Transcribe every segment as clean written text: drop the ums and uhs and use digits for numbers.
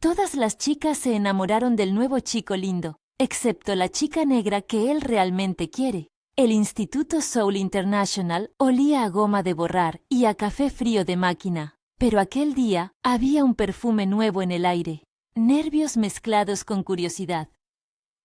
Todas las chicas se enamoraron del nuevo chico lindo, excepto la chica negra que él realmente quiere. El Instituto Soul International olía a goma de borrar y a café frío de máquina, pero aquel día había un perfume nuevo en el aire, nervios mezclados con curiosidad.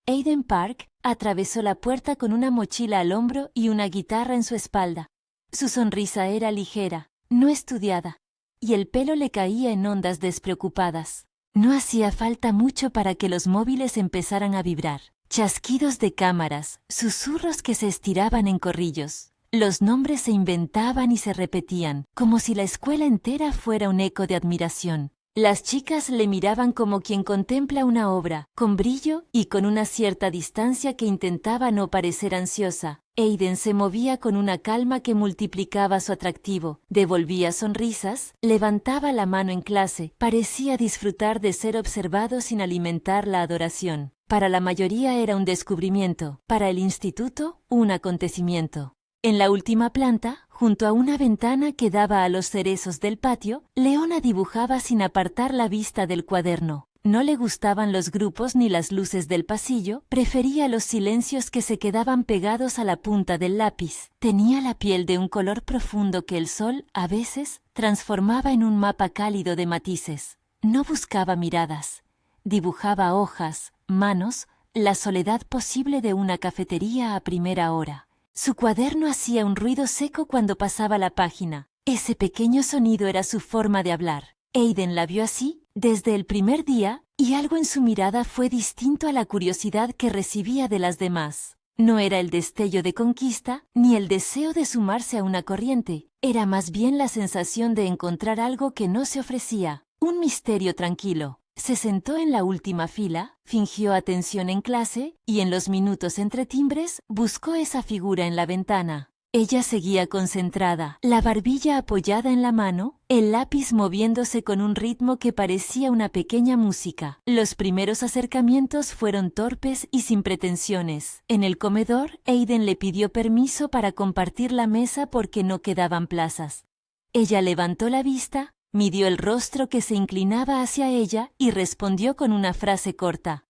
Aiden Park atravesó la puerta con una mochila al hombro y una guitarra en su espalda. Su sonrisa era ligera, no estudiada, y el pelo le caía en ondas despreocupadas. No hacía falta mucho para que los móviles empezaran a vibrar. Chasquidos de cámaras, susurros que se estiraban en corrillos. Los nombres se inventaban y se repetían, como si la escuela entera fuera un eco de admiración. Las chicas le miraban como quien contempla una obra, con brillo y con una cierta distancia que intentaba no parecer ansiosa. Aiden se movía con una calma que multiplicaba su atractivo, devolvía sonrisas, levantaba la mano en clase, parecía disfrutar de ser observado sin alimentar la adoración. Para la mayoría era un descubrimiento, para el instituto, un acontecimiento. En la última planta, junto a una ventana que daba a los cerezos del patio, Leona dibujaba sin apartar la vista del cuaderno. No le gustaban los grupos ni las luces del pasillo, prefería los silencios que se quedaban pegados a la punta del lápiz. Tenía la piel de un color profundo que el sol, a veces, transformaba en un mapa cálido de matices. No buscaba miradas. Dibujaba hojas, manos, la soledad posible de una cafetería a primera hora. Su cuaderno hacía un ruido seco cuando pasaba la página. Ese pequeño sonido era su forma de hablar. Aiden la vio así desde el primer día, y algo en su mirada fue distinto a la curiosidad que recibía de las demás. No era el destello de conquista, ni el deseo de sumarse a una corriente. Era más bien la sensación de encontrar algo que no se ofrecía, un misterio tranquilo. Se sentó en la última fila, fingió atención en clase y en los minutos entre timbres buscó esa figura en la ventana. Ella seguía concentrada, la barbilla apoyada en la mano, el lápiz moviéndose con un ritmo que parecía una pequeña música. Los primeros acercamientos fueron torpes y sin pretensiones. En el comedor, Aiden le pidió permiso para compartir la mesa porque no quedaban plazas. Ella levantó la vista, midió el rostro que se inclinaba hacia ella y respondió con una frase corta.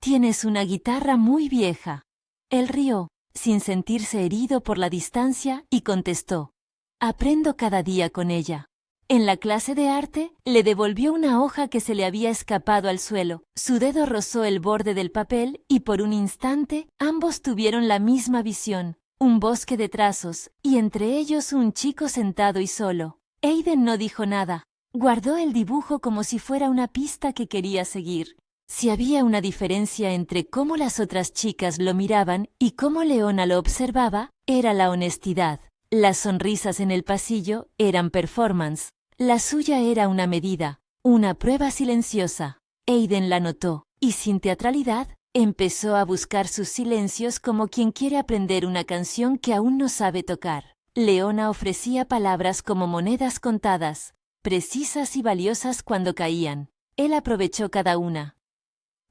«Tienes una guitarra muy vieja». Él rió, sin sentirse herido por la distancia, y contestó. «Aprendo cada día con ella». En la clase de arte, le devolvió una hoja que se le había escapado al suelo. Su dedo rozó el borde del papel y por un instante ambos tuvieron la misma visión. Un bosque de trazos, y entre ellos un chico sentado y solo. Aiden no dijo nada. Guardó el dibujo como si fuera una pista que quería seguir. Si había una diferencia entre cómo las otras chicas lo miraban y cómo Leona lo observaba, era la honestidad. Las sonrisas en el pasillo eran performance. La suya era una medida, una prueba silenciosa. Aiden la notó, y sin teatralidad, empezó a buscar sus silencios como quien quiere aprender una canción que aún no sabe tocar. Leona ofrecía palabras como monedas contadas, precisas y valiosas cuando caían. Él aprovechó cada una.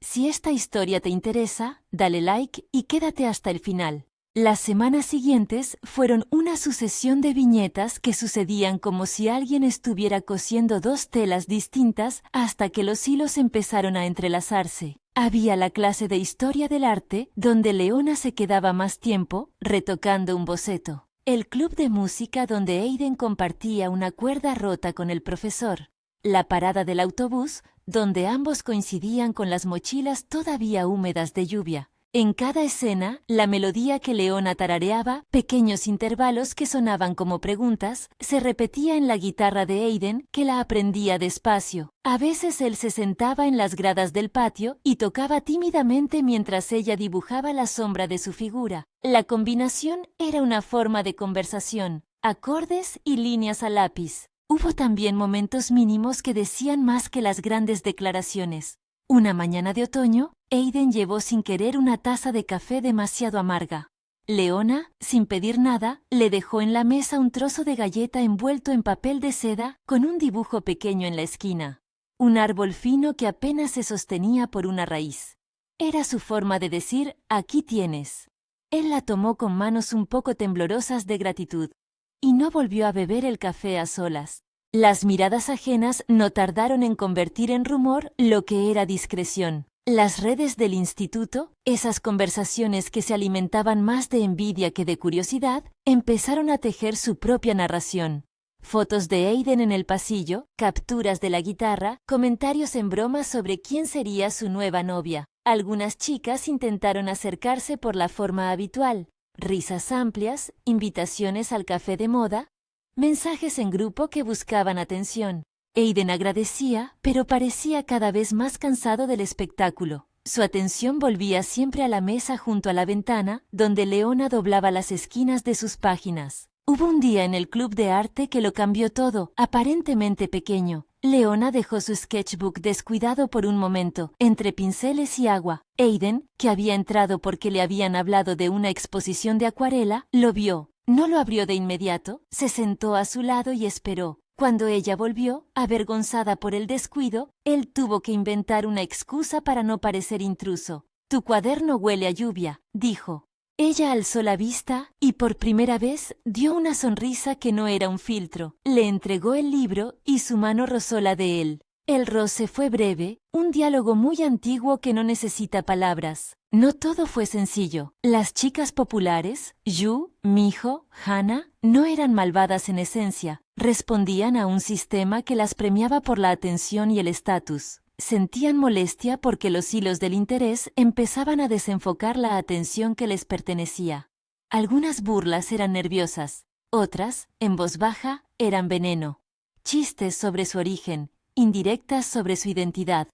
Si esta historia te interesa, dale like y quédate hasta el final. Las semanas siguientes fueron una sucesión de viñetas que sucedían como si alguien estuviera cosiendo dos telas distintas hasta que los hilos empezaron a entrelazarse. Había la clase de historia del arte, donde Leona se quedaba más tiempo retocando un boceto. El club de música donde Aiden compartía una cuerda rota con el profesor. La parada del autobús, donde ambos coincidían con las mochilas todavía húmedas de lluvia. En cada escena, la melodía que Leona tarareaba, pequeños intervalos que sonaban como preguntas, se repetía en la guitarra de Aiden, que la aprendía despacio. A veces él se sentaba en las gradas del patio y tocaba tímidamente mientras ella dibujaba la sombra de su figura. La combinación era una forma de conversación, acordes y líneas a lápiz. Hubo también momentos mínimos que decían más que las grandes declaraciones. Una mañana de otoño, Aiden llevó sin querer una taza de café demasiado amarga. Leona, sin pedir nada, le dejó en la mesa un trozo de galleta envuelto en papel de seda con un dibujo pequeño en la esquina. Un árbol fino que apenas se sostenía por una raíz. Era su forma de decir, «aquí tienes». Él la tomó con manos un poco temblorosas de gratitud. Y no volvió a beber el café a solas. Las miradas ajenas no tardaron en convertir en rumor lo que era discreción. Las redes del instituto, esas conversaciones que se alimentaban más de envidia que de curiosidad, empezaron a tejer su propia narración. Fotos de Aiden en el pasillo, capturas de la guitarra, comentarios en broma sobre quién sería su nueva novia. Algunas chicas intentaron acercarse por la forma habitual. Risas amplias, invitaciones al café de moda, mensajes en grupo que buscaban atención. Aiden agradecía, pero parecía cada vez más cansado del espectáculo. Su atención volvía siempre a la mesa junto a la ventana, donde Leona doblaba las esquinas de sus páginas. Hubo un día en el club de arte que lo cambió todo, aparentemente pequeño. Leona dejó su sketchbook descuidado por un momento, entre pinceles y agua. Aiden, que había entrado porque le habían hablado de una exposición de acuarela, lo vio. No lo abrió de inmediato, se sentó a su lado y esperó. Cuando ella volvió, avergonzada por el descuido, él tuvo que inventar una excusa para no parecer intruso. «Tu cuaderno huele a lluvia», dijo. Ella alzó la vista y por primera vez dio una sonrisa que no era un filtro. Le entregó el libro y su mano rozó la de él. El roce fue breve, un diálogo muy antiguo que no necesita palabras. No todo fue sencillo. Las chicas populares, Yu, Miho, Hana, no eran malvadas en esencia. Respondían a un sistema que las premiaba por la atención y el estatus. Sentían molestia porque los hilos del interés empezaban a desenfocar la atención que les pertenecía. Algunas burlas eran nerviosas, otras, en voz baja, eran veneno. Chistes sobre su origen, indirectas sobre su identidad,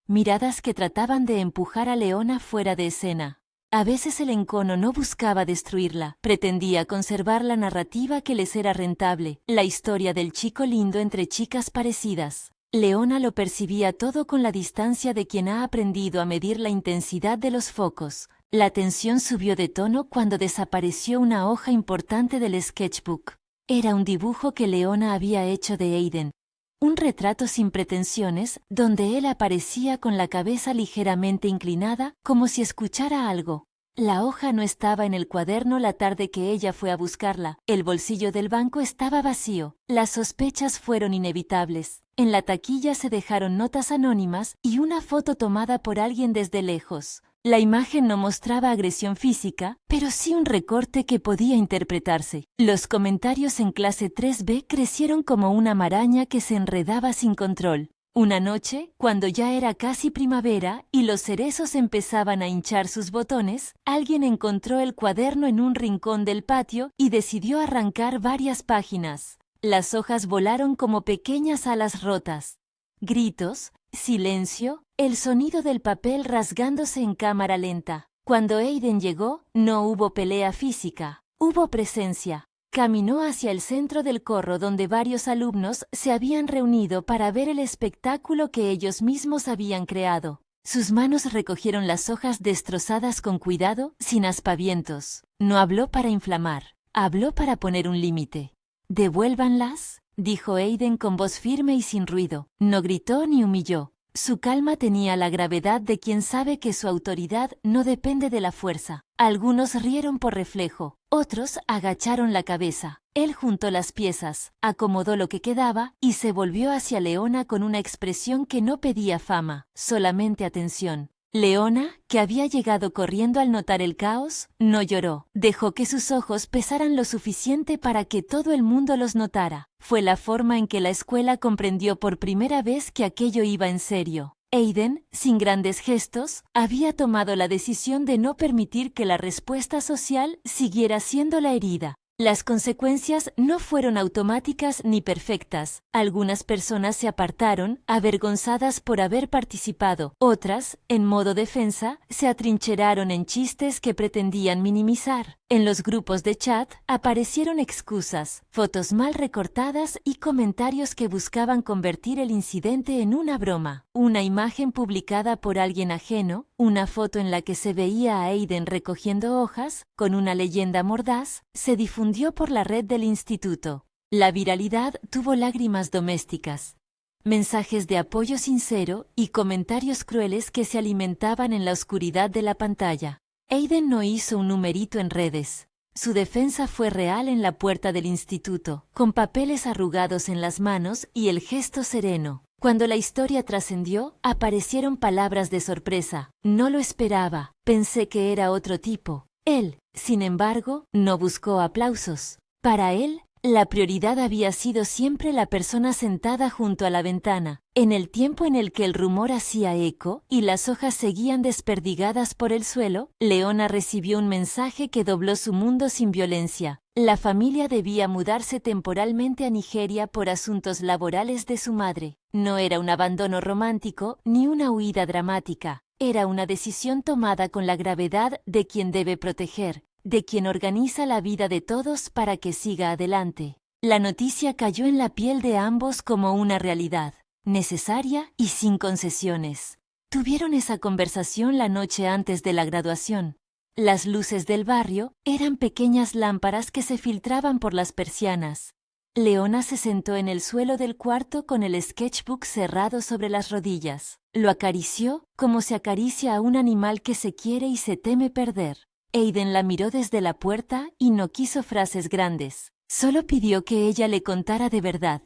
miradas que trataban de empujar a Leona fuera de escena. A veces el encono no buscaba destruirla, pretendía conservar la narrativa que les era rentable, la historia del chico lindo entre chicas parecidas. Leona lo percibía todo con la distancia de quien ha aprendido a medir la intensidad de los focos. La tensión subió de tono cuando desapareció una hoja importante del sketchbook. Era un dibujo que Leona había hecho de Aiden. Un retrato sin pretensiones, donde él aparecía con la cabeza ligeramente inclinada, como si escuchara algo. La hoja no estaba en el cuaderno la tarde que ella fue a buscarla. El bolsillo del banco estaba vacío. Las sospechas fueron inevitables. En la taquilla se dejaron notas anónimas y una foto tomada por alguien desde lejos. La imagen no mostraba agresión física, pero sí un recorte que podía interpretarse. Los comentarios en clase 3B crecieron como una maraña que se enredaba sin control. Una noche, cuando ya era casi primavera y los cerezos empezaban a hinchar sus botones, alguien encontró el cuaderno en un rincón del patio y decidió arrancar varias páginas. Las hojas volaron como pequeñas alas rotas. Gritos, silencio, el sonido del papel rasgándose en cámara lenta. Cuando Aiden llegó, no hubo pelea física, hubo presencia. Caminó hacia el centro del corro donde varios alumnos se habían reunido para ver el espectáculo que ellos mismos habían creado. Sus manos recogieron las hojas destrozadas con cuidado, sin aspavientos. No habló para inflamar, habló para poner un límite. «Devuélvanlas», dijo Aiden con voz firme y sin ruido. No gritó ni humilló. Su calma tenía la gravedad de quien sabe que su autoridad no depende de la fuerza. Algunos rieron por reflejo, otros agacharon la cabeza. Él juntó las piezas, acomodó lo que quedaba y se volvió hacia Leona con una expresión que no pedía fama, solamente atención. Leona, que había llegado corriendo al notar el caos, no lloró. Dejó que sus ojos pesaran lo suficiente para que todo el mundo los notara. Fue la forma en que la escuela comprendió por primera vez que aquello iba en serio. Aiden, sin grandes gestos, había tomado la decisión de no permitir que la respuesta social siguiera siendo la herida. Las consecuencias no fueron automáticas ni perfectas. Algunas personas se apartaron, avergonzadas por haber participado. Otras, en modo defensa, se atrincheraron en chistes que pretendían minimizar. En los grupos de chat aparecieron excusas, fotos mal recortadas y comentarios que buscaban convertir el incidente en una broma. Una imagen publicada por alguien ajeno, una foto en la que se veía a Aiden recogiendo hojas, con una leyenda mordaz, se difundió por la red del instituto. La viralidad tuvo lágrimas domésticas, mensajes de apoyo sincero y comentarios crueles que se alimentaban en la oscuridad de la pantalla. Aiden no hizo un numerito en redes. Su defensa fue real en la puerta del instituto, con papeles arrugados en las manos y el gesto sereno. Cuando la historia trascendió, aparecieron palabras de sorpresa. No lo esperaba, pensé que era otro tipo. Él, sin embargo, no buscó aplausos. Para él, la prioridad había sido siempre la persona sentada junto a la ventana. En el tiempo en el que el rumor hacía eco y las hojas seguían desperdigadas por el suelo, Leona recibió un mensaje que dobló su mundo sin violencia. La familia debía mudarse temporalmente a Nigeria por asuntos laborales de su madre. No era un abandono romántico ni una huida dramática. Era una decisión tomada con la gravedad de quien debe proteger, de quien organiza la vida de todos para que siga adelante. La noticia cayó en la piel de ambos como una realidad, necesaria y sin concesiones. Tuvieron esa conversación la noche antes de la graduación. Las luces del barrio eran pequeñas lámparas que se filtraban por las persianas. Leona se sentó en el suelo del cuarto con el sketchbook cerrado sobre las rodillas. Lo acarició como se acaricia a un animal que se quiere y se teme perder. Aiden la miró desde la puerta y no quiso frases grandes. Solo pidió que ella le contara de verdad.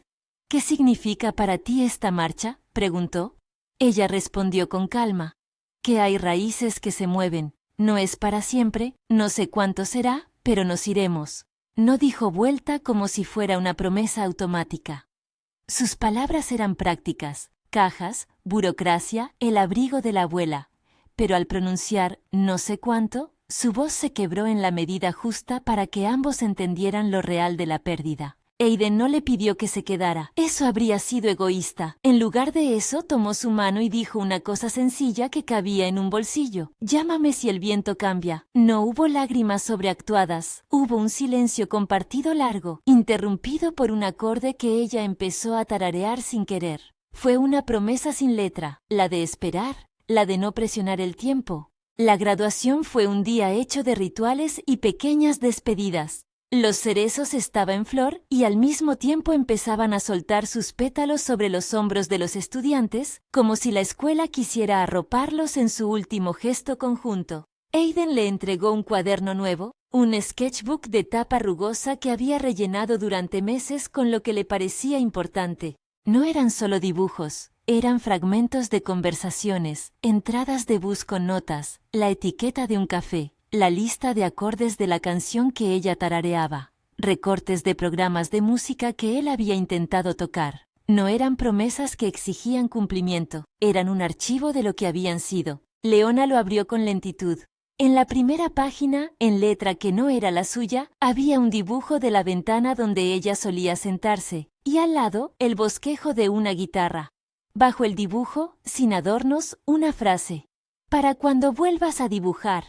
¿Qué significa para ti esta marcha?, preguntó. Ella respondió con calma. Que hay raíces que se mueven. No es para siempre, no sé cuánto será, pero nos iremos. No dijo vuelta como si fuera una promesa automática. Sus palabras eran prácticas, cajas, burocracia, el abrigo de la abuela. Pero al pronunciar no sé cuánto, su voz se quebró en la medida justa para que ambos entendieran lo real de la pérdida. Aiden no le pidió que se quedara. Eso habría sido egoísta. En lugar de eso, tomó su mano y dijo una cosa sencilla que cabía en un bolsillo. Llámame si el viento cambia. No hubo lágrimas sobreactuadas. Hubo un silencio compartido largo, interrumpido por un acorde que ella empezó a tararear sin querer. Fue una promesa sin letra, la de esperar, la de no presionar el tiempo. La graduación fue un día hecho de rituales y pequeñas despedidas. Los cerezos estaban en flor y al mismo tiempo empezaban a soltar sus pétalos sobre los hombros de los estudiantes, como si la escuela quisiera arroparlos en su último gesto conjunto. Aiden le entregó un cuaderno nuevo, un sketchbook de tapa rugosa que había rellenado durante meses con lo que le parecía importante. No eran solo dibujos, eran fragmentos de conversaciones, entradas de bus con notas, la etiqueta de un café, la lista de acordes de la canción que ella tarareaba, recortes de programas de música que él había intentado tocar. No eran promesas que exigían cumplimiento, eran un archivo de lo que habían sido. Leona lo abrió con lentitud. En la primera página, en letra que no era la suya, había un dibujo de la ventana donde ella solía sentarse, y al lado, el bosquejo de una guitarra. Bajo el dibujo, sin adornos, una frase. Para cuando vuelvas a dibujar.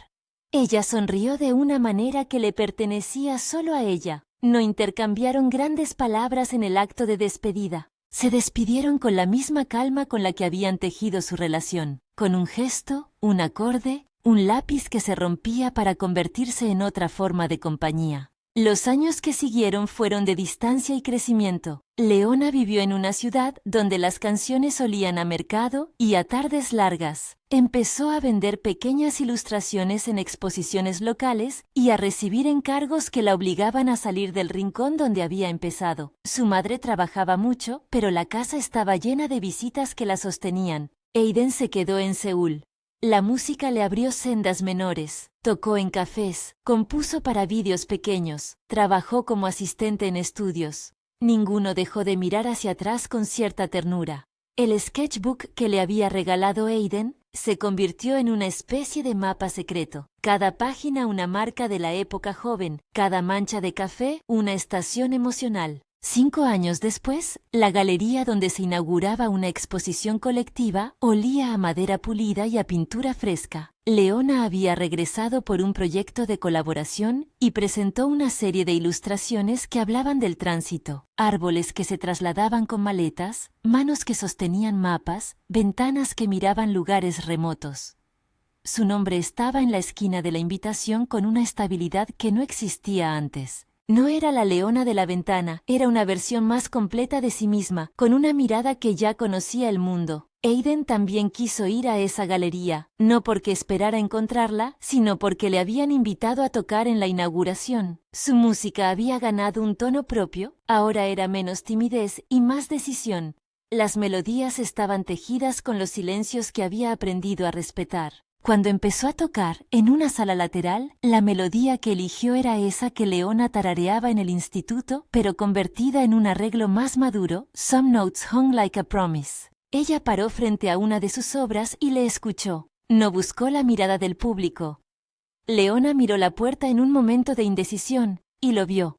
Ella sonrió de una manera que le pertenecía solo a ella. No intercambiaron grandes palabras en el acto de despedida. Se despidieron con la misma calma con la que habían tejido su relación, con un gesto, un acorde, un lápiz que se rompía para convertirse en otra forma de compañía. Los años que siguieron fueron de distancia y crecimiento. Leona vivió en una ciudad donde las canciones olían a mercado y a tardes largas. Empezó a vender pequeñas ilustraciones en exposiciones locales y a recibir encargos que la obligaban a salir del rincón donde había empezado. Su madre trabajaba mucho, pero la casa estaba llena de visitas que la sostenían. Aiden se quedó en Seúl. La música le abrió sendas menores, tocó en cafés, compuso para vídeos pequeños, trabajó como asistente en estudios. Ninguno dejó de mirar hacia atrás con cierta ternura. El sketchbook que le había regalado Aiden se convirtió en una especie de mapa secreto. Cada página una marca de la época joven, cada mancha de café una estación emocional. 5 años después, la galería donde se inauguraba una exposición colectiva olía a madera pulida y a pintura fresca. Leona había regresado por un proyecto de colaboración y presentó una serie de ilustraciones que hablaban del tránsito, árboles que se trasladaban con maletas, manos que sostenían mapas, ventanas que miraban lugares remotos. Su nombre estaba en la esquina de la invitación con una estabilidad que no existía antes. No era la Leona de la ventana, era una versión más completa de sí misma, con una mirada que ya conocía el mundo. Aiden también quiso ir a esa galería, no porque esperara encontrarla, sino porque le habían invitado a tocar en la inauguración. Su música había ganado un tono propio, ahora era menos timidez y más decisión. Las melodías estaban tejidas con los silencios que había aprendido a respetar. Cuando empezó a tocar, en una sala lateral, la melodía que eligió era esa que Leona tarareaba en el instituto, pero convertida en un arreglo más maduro, Some Notes Hung Like a Promise. Ella paró frente a una de sus obras y le escuchó. No buscó la mirada del público. Leona miró la puerta en un momento de indecisión, y lo vio.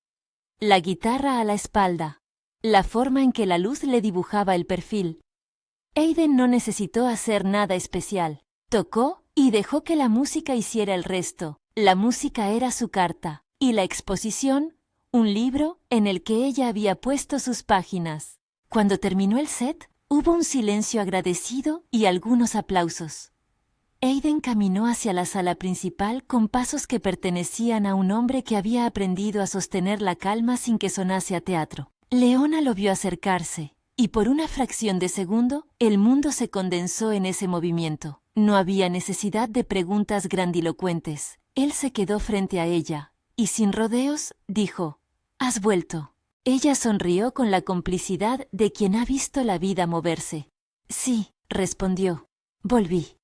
La guitarra a la espalda. La forma en que la luz le dibujaba el perfil. Aiden no necesitó hacer nada especial. Tocó y dejó que la música hiciera el resto. La música era su carta, y la exposición, un libro en el que ella había puesto sus páginas. Cuando terminó el set, hubo un silencio agradecido y algunos aplausos. Aiden caminó hacia la sala principal con pasos que pertenecían a un hombre que había aprendido a sostener la calma sin que sonase a teatro. Leona lo vio acercarse, y por una fracción de segundo, el mundo se condensó en ese movimiento. No había necesidad de preguntas grandilocuentes. Él se quedó frente a ella, y sin rodeos, dijo, «¿Has vuelto?» Ella sonrió con la complicidad de quien ha visto la vida moverse. «Sí», respondió, «volví».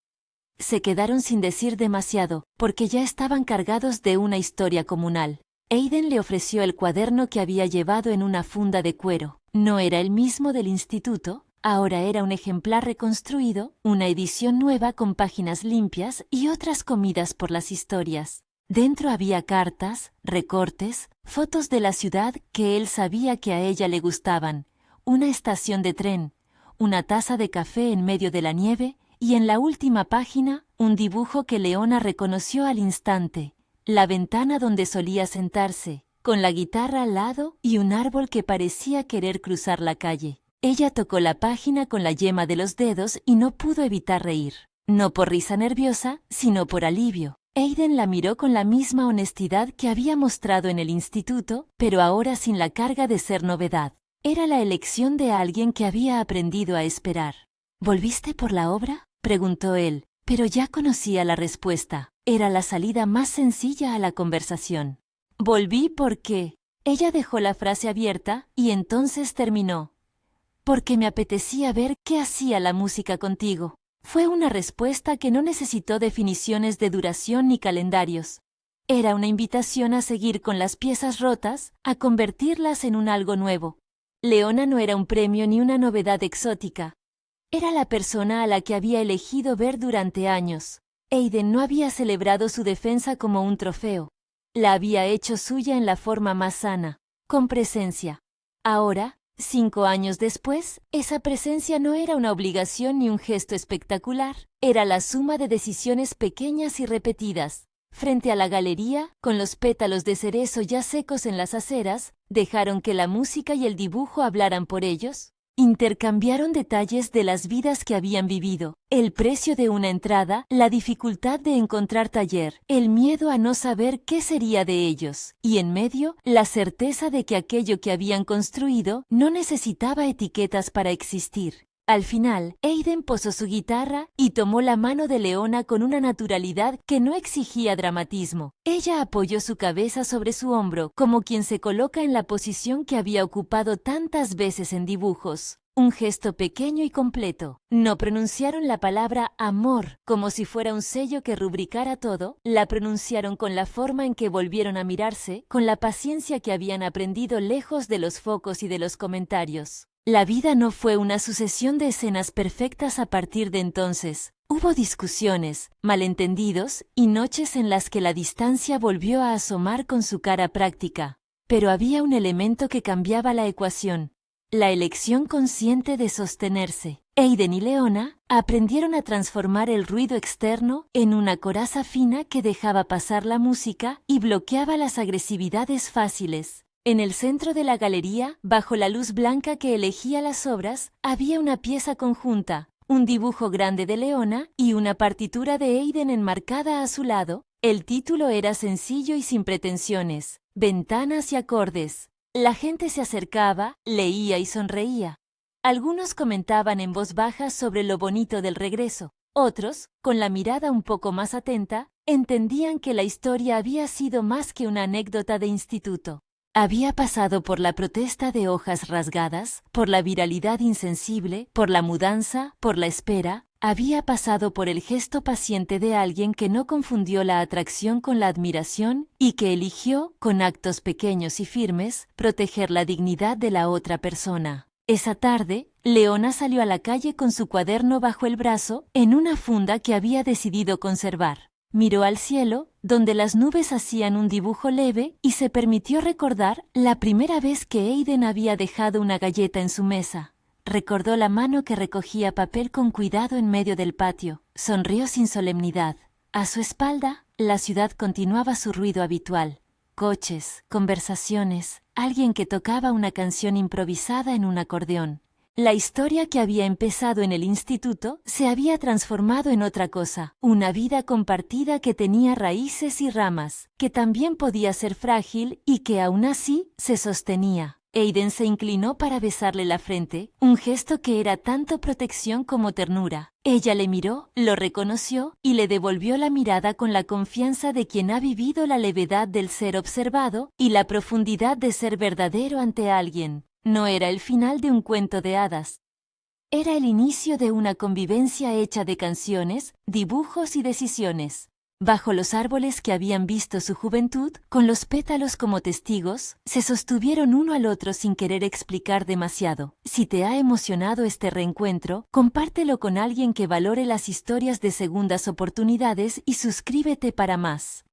Se quedaron sin decir demasiado, porque ya estaban cargados de una historia comunal. Aiden le ofreció el cuaderno que había llevado en una funda de cuero. No era el mismo del instituto, ahora era un ejemplar reconstruido, una edición nueva con páginas limpias y otras comidas por las historias. Dentro había cartas, recortes, fotos de la ciudad que él sabía que a ella le gustaban, una estación de tren, una taza de café en medio de la nieve y en la última página un dibujo que Leona reconoció al instante, la ventana donde solía sentarse, con la guitarra al lado y un árbol que parecía querer cruzar la calle. Ella tocó la página con la yema de los dedos y no pudo evitar reír. No por risa nerviosa, sino por alivio. Aiden la miró con la misma honestidad que había mostrado en el instituto, pero ahora sin la carga de ser novedad. Era la elección de alguien que había aprendido a esperar. ¿Volviste por la obra?, preguntó él, pero ya conocía la respuesta. Era la salida más sencilla a la conversación. Volví porque... Ella dejó la frase abierta y entonces terminó. Porque me apetecía ver qué hacía la música contigo. Fue una respuesta que no necesitó definiciones de duración ni calendarios. Era una invitación a seguir con las piezas rotas, a convertirlas en un algo nuevo. Leona no era un premio ni una novedad exótica. Era la persona a la que había elegido ver durante años. Aiden no había celebrado su defensa como un trofeo. La había hecho suya en la forma más sana, con presencia. Ahora, 5 años después, esa presencia no era una obligación ni un gesto espectacular. Era la suma de decisiones pequeñas y repetidas. Frente a la galería, con los pétalos de cerezo ya secos en las aceras, dejaron que la música y el dibujo hablaran por ellos. Intercambiaron detalles de las vidas que habían vivido, el precio de una entrada, la dificultad de encontrar taller, el miedo a no saber qué sería de ellos, y en medio, la certeza de que aquello que habían construido no necesitaba etiquetas para existir. Al final, Aiden posó su guitarra y tomó la mano de Leona con una naturalidad que no exigía dramatismo. Ella apoyó su cabeza sobre su hombro, como quien se coloca en la posición que había ocupado tantas veces en dibujos. Un gesto pequeño y completo. No pronunciaron la palabra amor como si fuera un sello que rubricara todo, la pronunciaron con la forma en que volvieron a mirarse, con la paciencia que habían aprendido lejos de los focos y de los comentarios. La vida no fue una sucesión de escenas perfectas a partir de entonces. Hubo discusiones, malentendidos y noches en las que la distancia volvió a asomar con su cara práctica. Pero había un elemento que cambiaba la ecuación: la elección consciente de sostenerse. Aiden y Leona aprendieron a transformar el ruido externo en una coraza fina que dejaba pasar la música y bloqueaba las agresividades fáciles. En el centro de la galería, bajo la luz blanca que elegía las obras, había una pieza conjunta, un dibujo grande de Leona y una partitura de Aiden enmarcada a su lado. El título era sencillo y sin pretensiones: ventanas y acordes. La gente se acercaba, leía y sonreía. Algunos comentaban en voz baja sobre lo bonito del regreso. Otros, con la mirada un poco más atenta, entendían que la historia había sido más que una anécdota de instituto. Había pasado por la protesta de hojas rasgadas, por la viralidad insensible, por la mudanza, por la espera. Había pasado por el gesto paciente de alguien que no confundió la atracción con la admiración y que eligió, con actos pequeños y firmes, proteger la dignidad de la otra persona. Esa tarde, Leona salió a la calle con su cuaderno bajo el brazo, en una funda que había decidido conservar. Miró al cielo, donde las nubes hacían un dibujo leve, y se permitió recordar la primera vez que Aiden había dejado una galleta en su mesa. Recordó la mano que recogía papel con cuidado en medio del patio. Sonrió sin solemnidad. A su espalda, la ciudad continuaba su ruido habitual. Coches, conversaciones, alguien que tocaba una canción improvisada en un acordeón. La historia que había empezado en el instituto se había transformado en otra cosa, una vida compartida que tenía raíces y ramas, que también podía ser frágil y que aún así se sostenía. Aiden se inclinó para besarle la frente, un gesto que era tanto protección como ternura. Ella le miró, lo reconoció y le devolvió la mirada con la confianza de quien ha vivido la levedad del ser observado y la profundidad de ser verdadero ante alguien. No era el final de un cuento de hadas. Era el inicio de una convivencia hecha de canciones, dibujos y decisiones. Bajo los árboles que habían visto su juventud, con los pétalos como testigos, se sostuvieron uno al otro sin querer explicar demasiado. Si te ha emocionado este reencuentro, compártelo con alguien que valore las historias de segundas oportunidades y suscríbete para más.